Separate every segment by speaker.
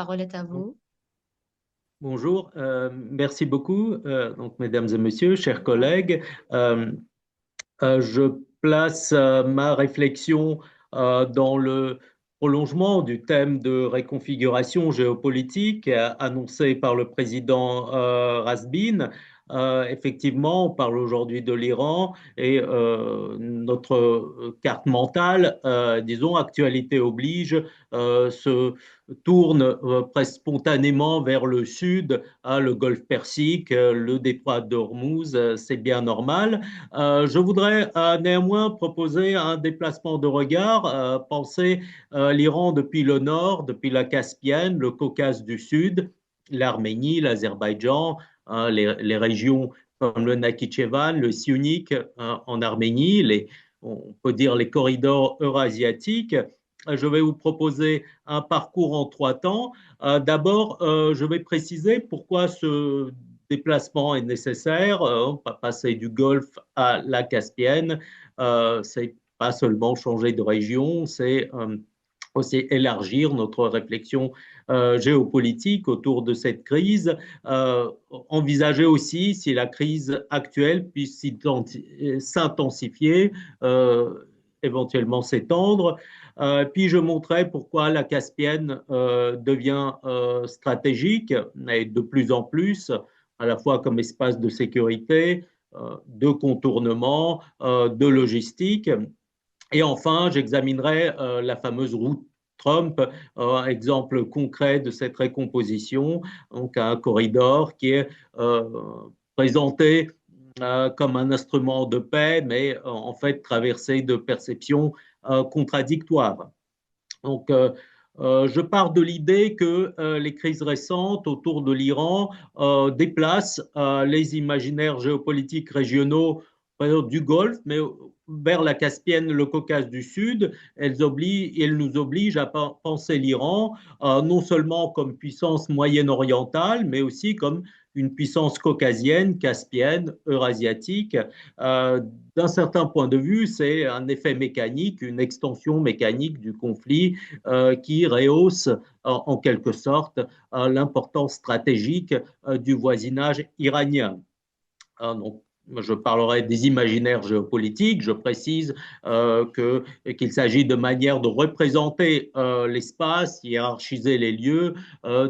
Speaker 1: Parole est à vous.
Speaker 2: Bonjour, merci beaucoup, donc, mesdames et messieurs, chers collègues. Euh, je place ma réflexion dans le prolongement du thème de réconfiguration géopolitique annoncé par le président Rasbin. Effectivement, on parle aujourd'hui de l'Iran et notre carte mentale, disons, actualité oblige, se tourne presque spontanément vers le sud, le golfe Persique, le détroit d'Ormuz, c'est bien normal. Je voudrais néanmoins proposer un déplacement de regard, penser l'Iran depuis le nord, depuis la Caspienne, le Caucase du Sud, l'Arménie, l'Azerbaïdjan, les régions comme le Nakhichevan, le Syunik en Arménie, on peut dire les corridors eurasiatiques. Je vais vous proposer un parcours en trois temps. D'abord, je vais préciser pourquoi ce déplacement est nécessaire. On va passer du Golfe à la Caspienne. C'est pas seulement changer de région, c'est aussi élargir notre réflexion géopolitique autour de cette crise, envisager aussi si la crise actuelle puisse s'intensifier, éventuellement s'étendre. Puis je montrerai pourquoi la Caspienne devient stratégique et de plus en plus, à la fois comme espace de sécurité, de contournement, de logistique. Et enfin, j'examinerai la fameuse route Trump, exemple concret de cette récomposition, donc un corridor qui est euh, présenté comme un instrument de paix, mais en fait traversé de perceptions contradictoires. Donc, je pars de l'idée que les crises récentes autour de l'Iran déplacent les imaginaires géopolitiques régionaux du Golfe, mais vers la Caspienne, le Caucase du Sud. Elles nous obligent à penser l'Iran non seulement comme puissance moyen-orientale, mais aussi comme une puissance caucasienne, caspienne, eurasiatique. Euh, D'un certain point de vue, c'est un effet mécanique, une extension mécanique du conflit qui rehausse en quelque sorte l'importance stratégique du voisinage iranien. Donc, je parlerai des imaginaires géopolitiques. Je précise qu'il s'agit de manières de représenter l'espace, hiérarchiser les lieux,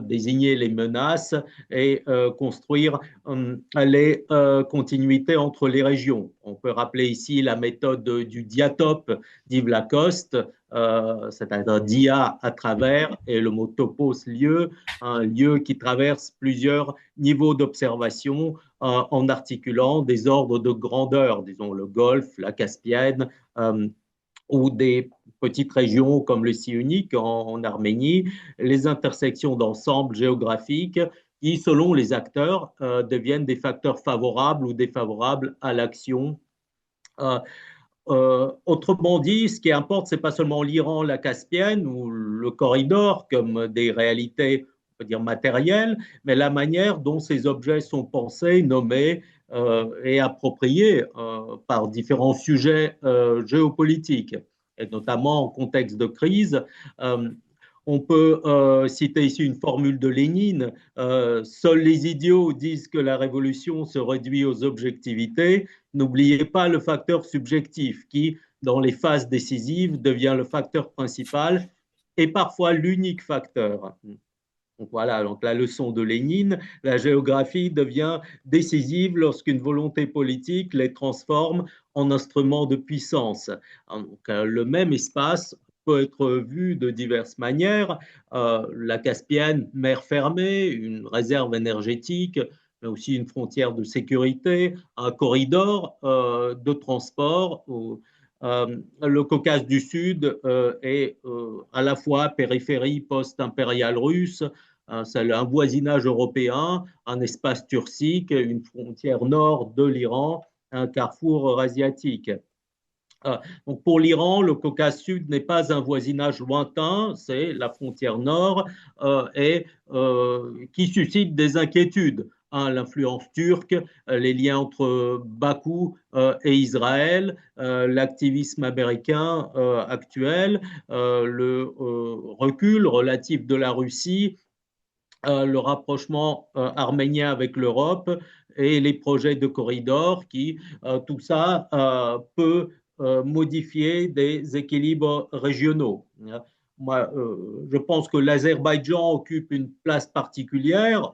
Speaker 2: désigner les menaces et construire les continuités entre les régions. On peut rappeler ici la méthode du diatope d'Yves Lacoste, c'est-à-dire dia à travers, et le mot topos, lieu, un lieu qui traverse plusieurs niveaux d'observation en articulant des ordres de grandeur, disons le Golfe, la Caspienne, ou des petites régions comme le Sionique en Arménie, les intersections d'ensemble géographiques qui, selon les acteurs, deviennent des facteurs favorables ou défavorables à l'action. Autrement dit, ce qui importe, c'est pas seulement l'Iran, la Caspienne ou le corridor comme des réalités, on peut dire matérielles, mais la manière dont ces objets sont pensés, nommés et appropriés par différents sujets géopolitiques, et notamment en contexte de crise. Euh, on peut citer ici une formule de Lénine. Seuls les idiots disent que la révolution se réduit aux objectivités. N'oubliez pas le facteur subjectif qui, dans les phases décisives, devient le facteur principal et parfois l'unique facteur. Donc voilà, donc la leçon de Lénine, la géographie devient décisive lorsqu'une volonté politique les transforme en instruments de puissance. Donc, le même espace peut être vu de diverses manières. La Caspienne, mer fermée, une réserve énergétique, mais aussi une frontière de sécurité, un corridor de transport. Le Caucase du Sud est à la fois périphérie post-impériale russe, c'est un voisinage européen, un espace turcique, une frontière nord de l'Iran, un carrefour eurasiatique. Donc pour l'Iran, le Caucase Sud n'est pas un voisinage lointain, c'est la frontière nord et qui suscite des inquiétudes. Hein, l'influence turque, les liens entre Bakou et Israël, l'activisme américain actuel, le recul relatif de la Russie le rapprochement arménien avec l'Europe et les projets de corridor qui, tout ça peut modifier des équilibres régionaux. Moi, je pense que l'Azerbaïdjan occupe une place particulière,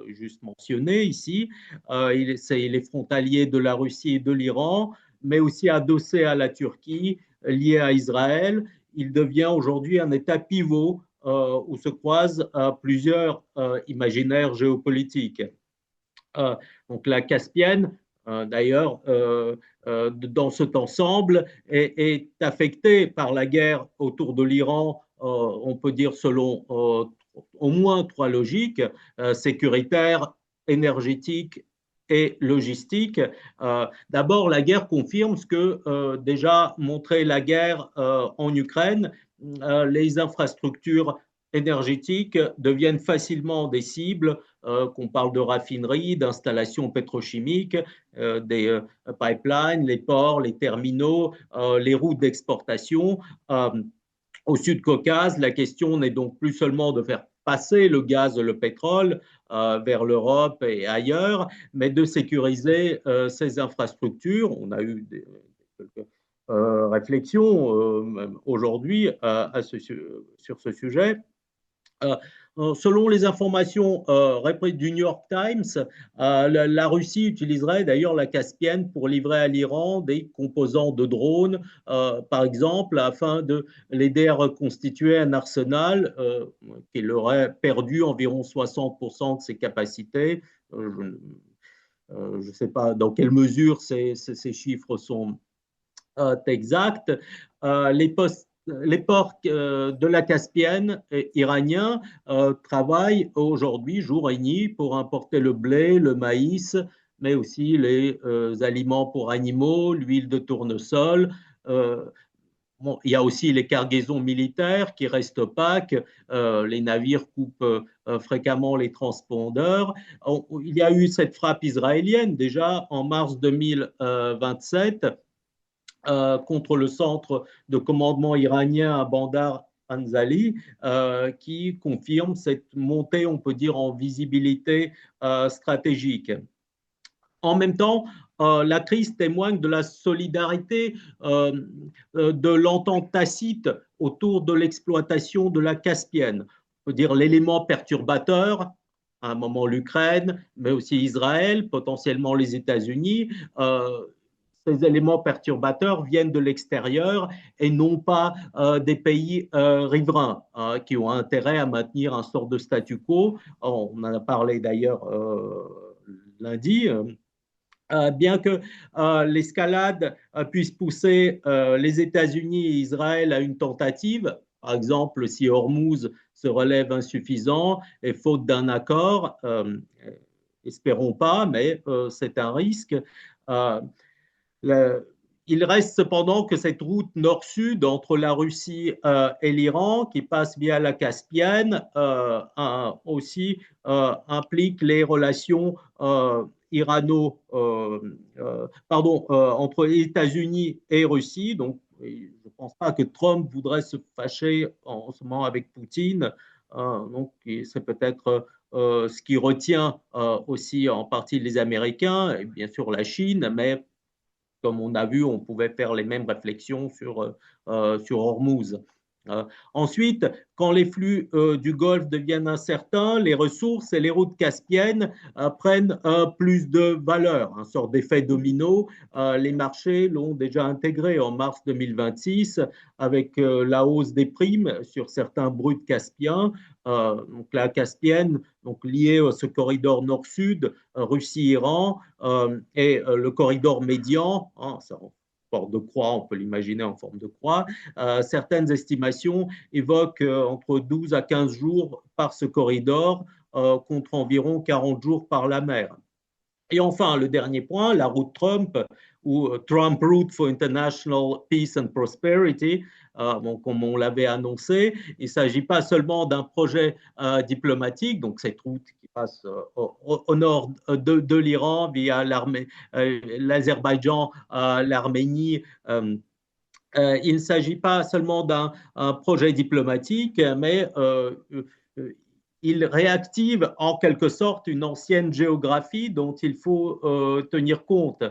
Speaker 2: juste mentionnée ici. Il est frontalier de la Russie et de l'Iran, mais aussi adossé à la Turquie, lié à Israël. Il devient aujourd'hui un État pivot où se croisent plusieurs imaginaires géopolitiques. Euh, donc la Caspienne, d'ailleurs, dans cet ensemble, est affectée par la guerre autour de l'Iran, on peut dire selon au moins trois logiques, sécuritaire, énergétique et logistique. D'abord, la guerre confirme ce que déjà montrait la guerre en Ukraine. Les infrastructures énergétiques deviennent facilement des cibles, qu'on parle de raffineries, d'installations pétrochimiques, des pipelines, les ports, les terminaux, les routes d'exportation. Au Sud-Caucase, la question n'est donc plus seulement de faire passer le gaz et le pétrole vers l'Europe et ailleurs, mais de sécuriser ces infrastructures. On a eu quelques réflexions aujourd'hui sur ce sujet. Euh, Selon les informations du New York Times, la Russie utiliserait d'ailleurs la Caspienne pour livrer à l'Iran des composants de drones, par exemple, afin de l'aider à reconstituer un arsenal qui aurait perdu environ 60% de ses capacités. Je ne sais pas dans quelle mesure ces chiffres sont exact. Les ports de la Caspienne iraniens travaillent aujourd'hui jour et nuit pour importer le blé, le maïs, mais aussi les aliments pour animaux, l'huile de tournesol. Euh, Bon, il y a aussi les cargaisons militaires qui restent opaques. Les navires coupent fréquemment les transpondeurs. Il y a eu cette frappe israélienne déjà en mars 2027 contre le centre de commandement iranien à Bandar Anzali, qui confirme cette montée, on peut dire, en visibilité stratégique. En même temps, la crise témoigne de la solidarité, de l'entente tacite autour de l'exploitation de la Caspienne. On peut dire l'élément perturbateur, à un moment l'Ukraine, mais aussi Israël, potentiellement les États-Unis. Ces éléments perturbateurs viennent de l'extérieur et non pas des pays riverains qui ont intérêt à maintenir un sort de statu quo. On en a parlé d'ailleurs lundi. Bien que l'escalade puisse pousser les États-Unis et Israël à une tentative, par exemple si Hormuz se relève insuffisant et faute d'un accord, espérons pas, mais c'est un risque. Euh, le- il reste cependant que cette route nord-sud entre la Russie et l'Iran, qui passe via la Caspienne, aussi implique les relations entre les États-Unis et Russie. Donc, je ne pense pas que Trump voudrait se fâcher en ce moment avec Poutine. Donc, c'est peut-être ce qui retient aussi en partie les Américains et bien sûr la Chine, mais comme on a vu, on pouvait faire les mêmes réflexions sur Hormuz. Ensuite, quand les flux du Golfe deviennent incertains, les ressources et les routes caspiennes prennent plus de valeur, une sorte d'effet domino. Les marchés l'ont déjà intégré en mars 2026 avec la hausse des primes sur certains bruts caspiens. Donc la caspienne, donc liée à ce corridor nord-sud, Russie-Iran, et le corridor médian, hein, en forme de croix, on peut l'imaginer en forme de croix. Certaines estimations évoquent entre 12 à 15 jours par ce corridor, contre environ 40 jours par la mer. Et enfin, le dernier point, la route Trump, ou Trump Route for International Peace and Prosperity, bon, comme on l'avait annoncé. Il ne s'agit pas seulement d'un projet diplomatique, donc cette route qui passe au nord de l'Iran via l'Azerbaïdjan, l'Arménie. Il ne s'agit pas seulement d'un projet diplomatique, mais il réactive en quelque sorte une ancienne géographie dont il faut tenir compte.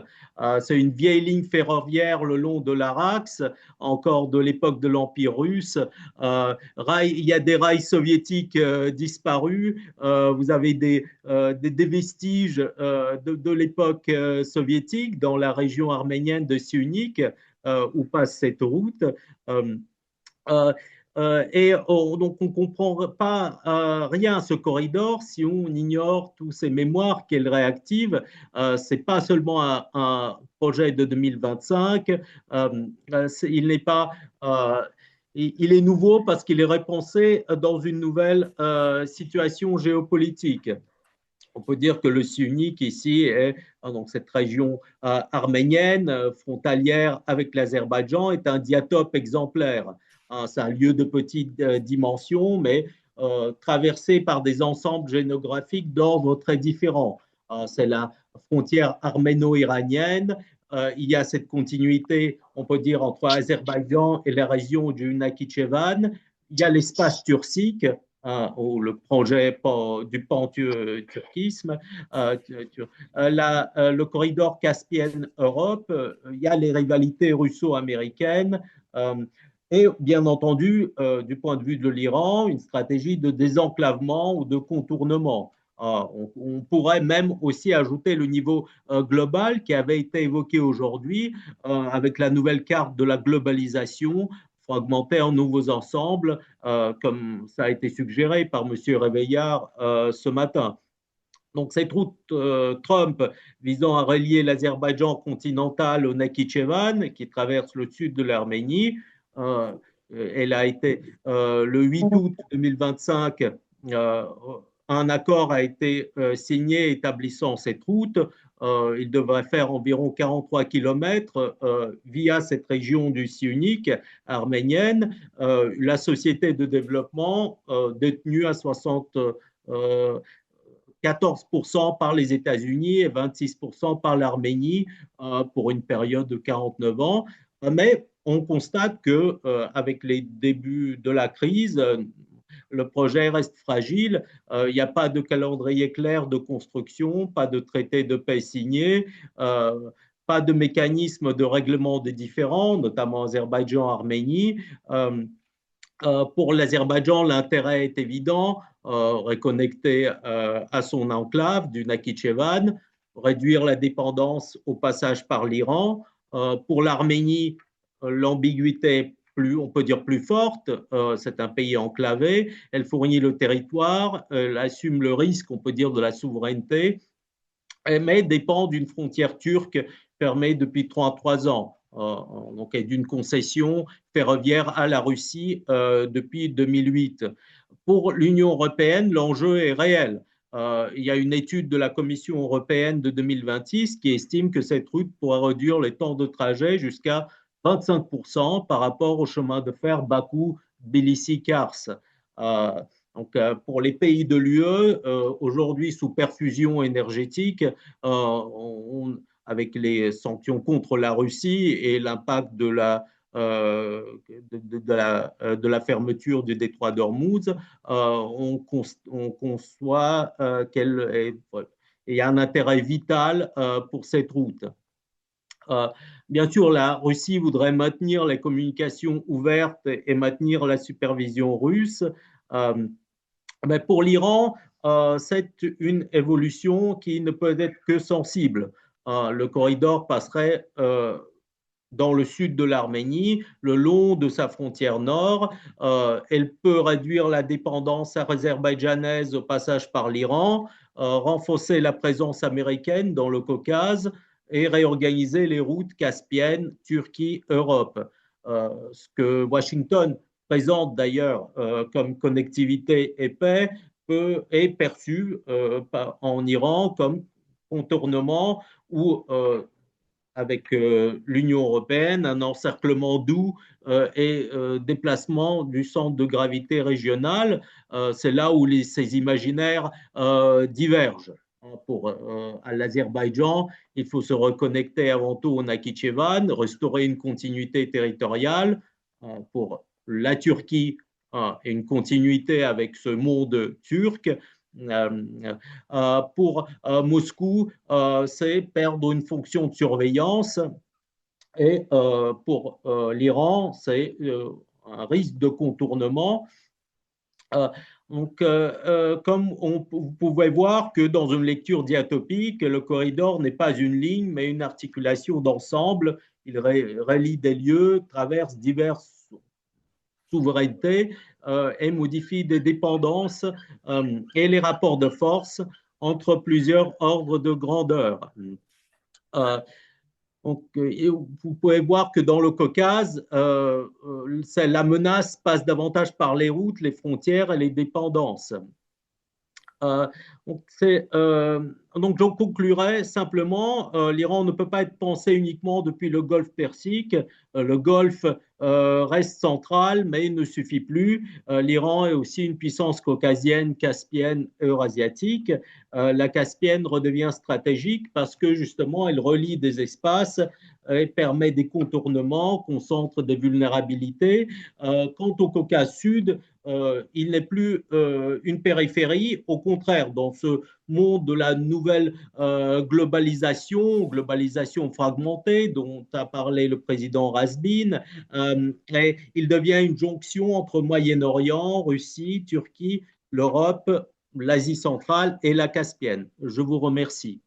Speaker 2: C'est une vieille ligne ferroviaire le long de l'Araxe, encore de l'époque de l'Empire russe. Il y a des rails soviétiques disparus. Vous avez des vestiges de l'époque soviétique dans la région arménienne de Syunik, où passe cette route. Euh, euh, donc, on ne comprend pas rien à ce corridor si on ignore tous ces mémoires qu'elle réactive. Ce n'est pas seulement un projet de 2025, il n'est pas. Il est nouveau parce qu'il est repensé dans une nouvelle situation géopolitique. On peut dire que le Syunik ici est donc cette région arménienne frontalière avec l'Azerbaïdjan est un diatope exemplaire. C'est un lieu de petite dimension, mais traversé par des ensembles géographiques d'ordre très différents. C'est la frontière arméno-iranienne. Il y a cette continuité, on peut dire, entre l'Azerbaïdjan et la région du Nakhichevan. Il y a l'espace turcique, ou le projet du pan-turquisme, le corridor Caspienne-Europe, il y a les rivalités russo-américaines, et bien entendu, du point de vue de l'Iran, une stratégie de désenclavement ou de contournement. On pourrait même aussi ajouter le niveau global qui avait été évoqué aujourd'hui avec la nouvelle carte de la globalisation fragmentée en nouveaux ensembles, comme ça a été suggéré par M. Réveillard ce matin. Donc, cette route Trump visant à relier l'Azerbaïdjan continental au Nakhichevan, qui traverse le sud de l'Arménie, euh, elle a été le 8 août 2025. Un accord a été signé établissant cette route. Il devrait faire environ 43 km via cette région du Syunik arménienne. La société de développement détenue à 14% par les États-Unis et 26% par l'Arménie pour une période de 49 ans. Mais on constate que avec les débuts de la crise, le projet reste fragile. Il n'y a pas de calendrier clair de construction, pas de traité de paix signé, pas de mécanisme de règlement des différends, notamment Azerbaïdjan-Arménie. Pour l'Azerbaïdjan, l'intérêt est évident, reconnecter à son enclave du Nakhichevan, réduire la dépendance au passage par l'Iran. Pour l'Arménie, l'ambiguïté on peut dire plus forte, c'est un pays enclavé, elle fournit le territoire, elle assume le risque, on peut dire, de la souveraineté, mais dépend d'une frontière turque fermée depuis 33 ans, donc et d'une concession ferroviaire à la Russie depuis 2008. Pour l'Union européenne, l'enjeu est réel. Il y a une étude de la Commission européenne de 2026 qui estime que cette route pourra réduire les temps de trajet jusqu'à 25% par rapport au chemin de fer Bakou-Tbilissi-Kars. Donc, pour les pays de l'UE, aujourd'hui sous perfusion énergétique, avec les sanctions contre la Russie et l'impact de la fermeture du détroit d'Ormuz, on conçoit qu'il y a un intérêt vital pour cette route. Bien sûr, la Russie voudrait maintenir les communications ouvertes et maintenir la supervision russe. Mais pour l'Iran, c'est une évolution qui ne peut être que sensible. Le corridor passerait dans le sud de l'Arménie, le long de sa frontière nord. Elle peut réduire la dépendance azerbaïdjanaise au passage par l'Iran, renforcer la présence américaine dans le Caucase et réorganiser les routes caspiennes, Turquie, Europe. Ce que Washington présente d'ailleurs comme connectivité et paix est perçu en Iran comme contournement ou avec l'Union européenne, un encerclement doux et déplacement du centre de gravité régional. C'est là où ces imaginaires divergent. Pour à l'Azerbaïdjan, il faut se reconnecter avant tout au Nakhichevan, restaurer une continuité territoriale. Pour la Turquie, et une continuité avec ce monde turc. Pour Moscou, c'est perdre une fonction de surveillance et pour l'Iran, c'est un risque de contournement. Euh, comme vous pouvez voir que dans une lecture diatopique, le corridor n'est pas une ligne, mais une articulation d'ensemble. Il relie des lieux, traverse diverses souverainetés et modifie des dépendances et les rapports de force entre plusieurs ordres de grandeur. Euh, donc, vous pouvez voir que dans le Caucase, la menace passe davantage par les routes, les frontières et les dépendances. Euh, donc, j'en conclurai simplement, l'Iran ne peut pas être pensé uniquement depuis le Golfe Persique. Le Golfe reste central, mais il ne suffit plus. L'Iran est aussi une puissance caucasienne, caspienne, eurasiatique. La caspienne redevient stratégique parce que justement, elle relie des espaces et permet des contournements, concentre des vulnérabilités. Quant au Caucase Sud, il n'est plus une périphérie. Au contraire, dans ce monde de la nouvelle globalisation fragmentée dont a parlé le président Rasbin, et il devient une jonction entre Moyen-Orient, Russie, Turquie, l'Europe, l'Asie centrale et la Caspienne. Je vous remercie.